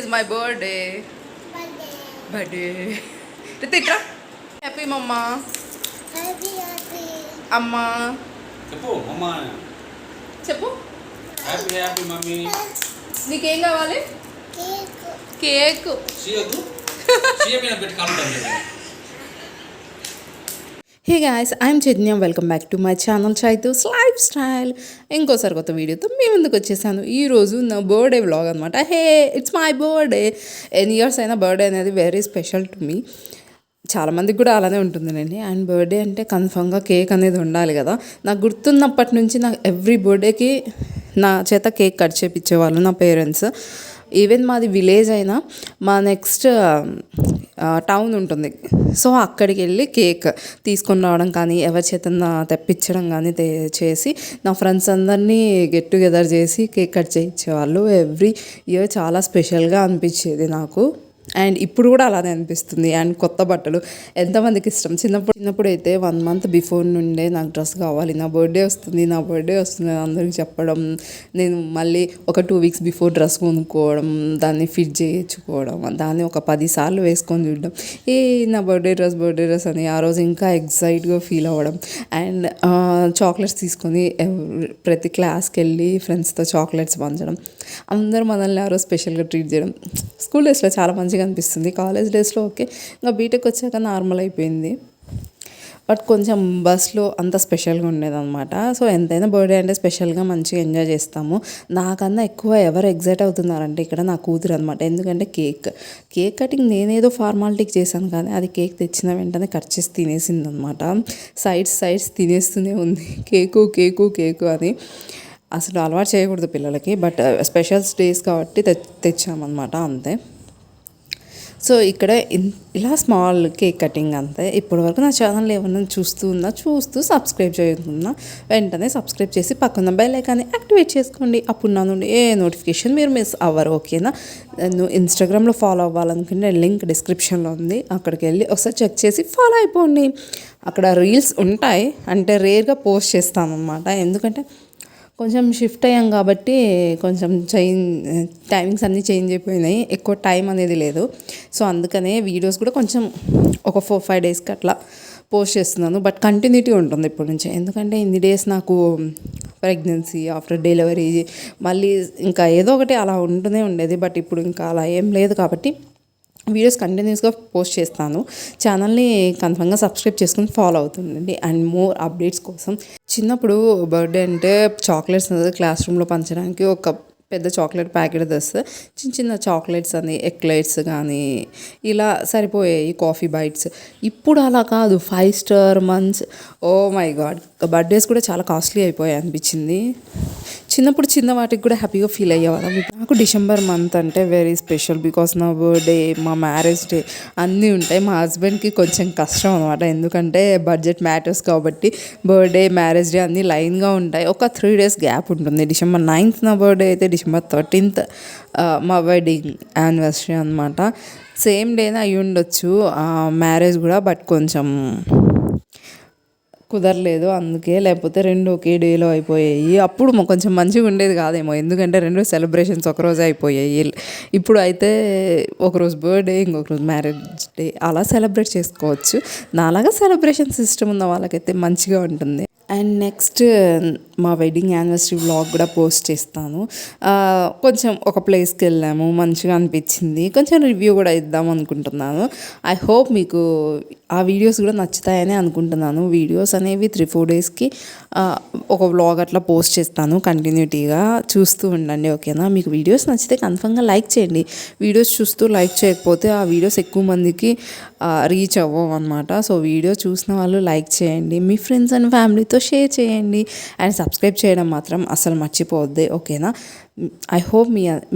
my birthday. Birthday. Rititra. Happy mama. Happy. Amma. చెప్పు అమ్మా. చెప్పు. Happy mummy. నీకేం కావాలి? కేక్. సీయదు. సీయ మీద పెట్టి కాలుతాను. Hey guys, I'm Chaitanya. Welcome back to my channel Chaitu's life style. ఇంకోసారి కొత్త వీడియోతో మీ ముందుకు వచ్చేసాను. ఈరోజు నా బర్త్డే వ్లాగ్ అనమాట. హే, ఇట్స్ మై బర్త్డే. ఎన్ని ఇయర్స్ అయినా బర్త్డే అనేది వెరీ స్పెషల్ టు మీ. చాలామందికి కూడా అలానే ఉంటుందండి. అండ్ బర్త్డే అంటే కన్ఫామ్గా కేక్ అనేది ఉండాలి కదా. నాకు గుర్తున్నప్పటి నుంచి నాకు ఎవ్రీ బర్త్డేకి నా చేత కేక్ కట్ చేయించేవాళ్ళు నా పేరెంట్స్. ఈవెన్ మాది విలేజ్ అయినా మా నెక్స్ట్ టౌన్ ఉంటుంది. సో అక్కడికి వెళ్ళి కేక్ తీసుకొని రావడం కానీ ఎవరి చేత తెప్పించడం కానీ చేసి నా ఫ్రెండ్స్ అందరినీ గెట్ టుగెదర్ చేసి కేక్ కట్ చేయించేవాళ్ళు. ఎవ్రీ ఇయర్ చాలా స్పెషల్గా అనిపించేది నాకు. అండ్ ఇప్పుడు కూడా అలానే అనిపిస్తుంది. అండ్ కొత్త బట్టలు ఎంతమందికి ఇష్టం. చిన్నప్పుడు అయితే 1 month బిఫోర్ నుండే నాకు డ్రెస్ కావాలి, నా బర్త్డే వస్తుంది అని అందరికి చెప్పడం. నేను మళ్ళీ ఒక 2 weeks బిఫోర్ డ్రెస్ కొనుక్కోవడం, దాన్ని ఫిట్ చేయించుకోవడం, దాన్ని ఒక 10 సార్లు వేసుకొని చూడడం. నా బర్త్డే డ్రెస్ అని ఆ రోజు ఇంకా ఎగ్జైట్గా ఫీల్ అవ్వడం. అండ్ చాక్లెట్స్ తీసుకొని ప్రతి క్లాస్కి వెళ్ళి ఫ్రెండ్స్తో చాక్లెట్స్ పంచడం. అందరూ మనల్ని ఆ రోజు స్పెషల్గా ట్రీట్ చేయడం. స్కూల్ డేస్లో చాలా మంచిగా అనిపిస్తుంది. కాలేజ్ డేస్లో ఓకే, ఇంకా బీటెక్ వచ్చాక నార్మల్ అయిపోయింది. బట్ కొంచెం బస్లో అంత స్పెషల్గా ఉండేదన్నమాట. సో ఎంతైనా బర్త్డే అంటే స్పెషల్గా మంచిగా ఎంజాయ్ చేస్తాము. నాకన్నా ఎక్కువ ఎవరు ఎగ్జైట్ అవుతున్నారంటే ఇక్కడ నా కూతురు అనమాట. ఎందుకంటే కేక్ కటింగ్ నేనేదో ఫార్మాలిటీకి చేశాను, కానీ అది కేక్ తెచ్చిన వెంటనే కట్ చేసి తినేసింది అనమాట. సైడ్స్ తినేస్తూనే ఉంది. కేకు అని. అసలు అలవాటు చేయకూడదు పిల్లలకి. బట్ స్పెషల్ డేస్ కాబట్టి తెచ్చామన్నమాట, అంతే. సో ఇక్కడ ఇలా స్మాల్ కేక్ కటింగ్ అంతే. ఇప్పటివరకు నా ఛానల్ ఏమన్నా చూస్తూ సబ్స్క్రైబ్ చేయకున్నా వెంటనే సబ్స్క్రైబ్ చేసి పక్కన బెల్ ఐకాన్ని యాక్టివేట్ చేసుకోండి. అప్పుడు నా నుండి ఏ నోటిఫికేషన్ మీరు మిస్ అవ్వరు, ఓకేనా. నేను ఇన్స్టాగ్రామ్లో ఫాలో అవ్వాలనుకుంటే లింక్ డిస్క్రిప్షన్లో ఉంది. అక్కడికి వెళ్ళి ఒకసారి చెక్ చేసి ఫాలో అయిపోండి. అక్కడ రీల్స్ ఉంటాయి, అంటే రేర్గా పోస్ట్ చేస్తాను అనమాట. ఎందుకంటే కొంచెం షిఫ్ట్ అయ్యాం కాబట్టి కొంచెం టైమింగ్స్ అన్నీ చేంజ్ అయిపోయినాయి. ఎక్కువ టైం అనేది లేదు. సో అందుకనే వీడియోస్ కూడా కొంచెం ఒక 4-5 డేస్కి అట్లా పోస్ట్ చేస్తున్నాను. బట్ కంటిన్యూటీ ఉంటుంది ఇప్పటి నుంచి. ఎందుకంటే ఇన్ని డేస్ నాకు ప్రెగ్నెన్సీ, ఆఫ్టర్ డెలివరీ, మళ్ళీ ఇంకా ఏదో ఒకటి అలా ఉంటూనే ఉండేది. బట్ ఇప్పుడు ఇంకా అలా ఏం లేదు కాబట్టి వీడియోస్ కంటిన్యూస్గా పోస్ట్ చేస్తాను. ఛానల్ని కన్ఫర్మ్గా సబ్స్క్రైబ్ చేసుకుని ఫాలో అవుతుండండి. అండ్ మోర్ అప్డేట్స్ కోసం. చిన్నప్పుడు బర్త్డే అంటే చాక్లెట్స్ అనేది క్లాస్ రూమ్లో పంచడానికి ఒక పెద్ద చాక్లెట్ ప్యాకెట్ తెస్తే చిన్న చాక్లెట్స్ అని ఎక్లైట్స్ కానీ ఇలా సరిపోయాయి, కాఫీ బైట్స్. ఇప్పుడు అలా కాదు, 5 star months. Oh my god, birthdays కూడా చాలా కాస్ట్లీ అయిపోయాయి అనిపించింది. చిన్నప్పుడు చిన్న వాటికి కూడా హ్యాపీగా ఫీల్ అయ్యేవాళ్ళం. నాకు డిసెంబర్ మంత్ అంటే వెరీ స్పెషల్. బికాస్ నా బర్త్డే, మా మ్యారేజ్ డే అన్నీ ఉంటాయి. మా హస్బెండ్కి కొంచెం కష్టం అనమాట, ఎందుకంటే బడ్జెట్ మ్యాటర్స్ కాబట్టి. బర్త్డే, మ్యారేజ్ డే అన్నీ లైన్గా ఉంటాయి. ఒక 3 days గ్యాప్ ఉంటుంది. December 9th నా బర్త్డే అయితే December 13th మా వెడ్డింగ్ యానివర్సరీ అనమాట. సేమ్ డేనే అయ్యి ఉండొచ్చు మ్యారేజ్ కూడా, బట్ కొంచెం కుదరలేదు అందుకే. లేకపోతే 2 ఒకే డేలో అయిపోయాయి. అప్పుడు కొంచెం మంచిగా ఉండేది కాదేమో, ఎందుకంటే 2 సెలబ్రేషన్స్ ఒకరోజే అయిపోయాయి. ఇప్పుడు అయితే ఒకరోజు బర్త్డే, ఇంకొక రోజు మ్యారేజ్ డే అలా సెలబ్రేట్ చేసుకోవచ్చు. నాలాగా సెలబ్రేషన్ సిస్టమ్ ఉన్న వాళ్ళకైతే మంచిగా ఉంటుంది. అండ్ నెక్స్ట్ మా వెడ్డింగ్ యానివర్సరీ వ్లాగ్ కూడా పోస్ట్ చేస్తాను. కొంచెం ఒక ప్లేస్కి వెళ్ళాము, మంచిగా అనిపించింది. కొంచెం రివ్యూ కూడా ఇద్దాం అనుకుంటున్నాను. ఐ హోప్ మీకు ఆ వీడియోస్ కూడా నచ్చుతాయని అనుకుంటున్నాను. వీడియోస్ అనేవి 3-4 డేస్కి ఒక వ్లాగ్ అట్లా పోస్ట్ చేస్తాను కంటిన్యూటీగా. చూస్తూ ఉండండి, ఓకేనా. మీకు వీడియోస్ నచ్చితే కన్ఫర్మ్గా లైక్ చేయండి. వీడియోస్ చూస్తూ లైక్ చేయకపోతే ఆ వీడియోస్ ఎక్కువ మందికి రీచ్ అవ్వవు అనమాట. సో వీడియో చూసిన వాళ్ళు లైక్ చేయండి, మీ ఫ్రెండ్స్ అండ్ ఫ్యామిలీతో షేర్ చేయండి. అండ్ సబ్స్క్రైబ్ చేయడం మాత్రం అసలు మర్చిపోవద్దు, ఓకేనా. ఐ హోప్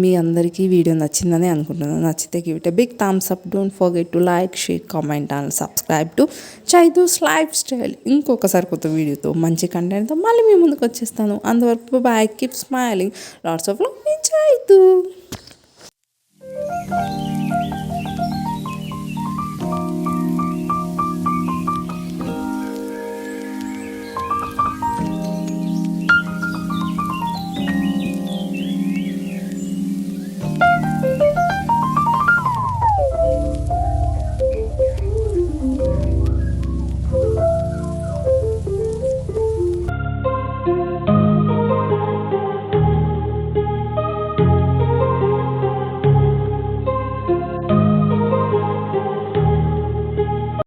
మీ అందరికీ వీడియో నచ్చిందని అనుకుంటున్నాను. నచ్చితే give it a big thumbs up. Don't forget to like, share, comment and subscribe to Chaitu's life style. ఇంకొకసారి కొత్త వీడియోతో మంచి కంటెంట్తో మళ్ళీ మీ ముందుకు వచ్చేస్తాను. అంతవరకు bye, keep smiling, lots of love, Chaitu.